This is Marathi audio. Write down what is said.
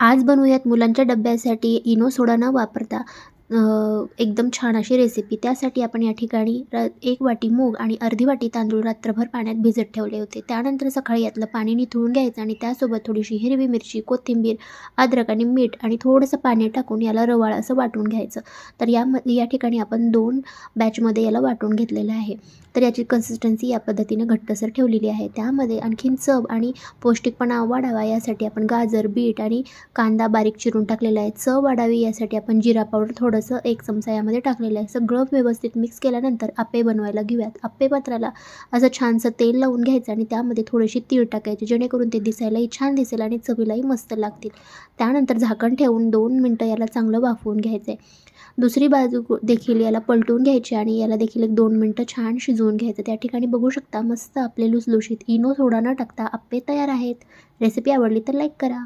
आज बनवूयात मुलांच्या डब्यासाठी इनो सोडा न वापरता एकदम छान अशी रेसिपी. त्यासाठी आपण या ठिकाणी 1 वाटी मूग आणि अर्धी वाटी तांदूळ रात्रभर पाण्यात भिजत ठेवले होते. त्यानंतर सकाळी यातलं पाणी निथळून घ्यायचं आणि त्यासोबत थोडीशी हिरवी मिरची, कोथिंबीर, अद्रक आणि मीठ आणि थोडंसं पाणी टाकून याला रवाळ असं वाटून घ्यायचं. तर या ठिकाणी आपण 2 बॅचमध्ये याला वाटून घेतलेलं आहे. तर याची कन्सिस्टन्सी या पद्धतीने घट्टसर ठेवलेली आहे. त्यामध्ये आणखीन चव आणि पौष्टिकपणा वाढावा यासाठी आपण गाजर, बीट आणि कांदा बारीक चिरून टाकलेला आहे. चव वाढावी यासाठी आपण जिरा पावडर थोडंसं 1 चमचा यामध्ये टाकलेलं आहे. सगळं व्यवस्थित मिक्स केल्यानंतर आप्पे बनवायला घेऊयात. आप्पे पात्राला असं छानसं तेल लावून घ्यायचं आणि त्यामध्ये थोडीशी तीळ टाकायची, जेणेकरून ते दिसायलाही छान दिसेल आणि चवीलाही मस्त लागतील. त्यानंतर झाकण ठेवून 2 मिनटं याला चांगलं वाफवून घ्यायचं आहे. दुसरी बाजू देखील याला पलटून घ्यायची आणि याला देखील 1-2 मिनटं छान शिजवून घ्यायचं. त्या ठिकाणी बघू शकता मस्त आपले लुसलुशीत इनो सोडा न टाकता आप्पे तयार आहेत. रेसिपी आवडली तर लाईक करा.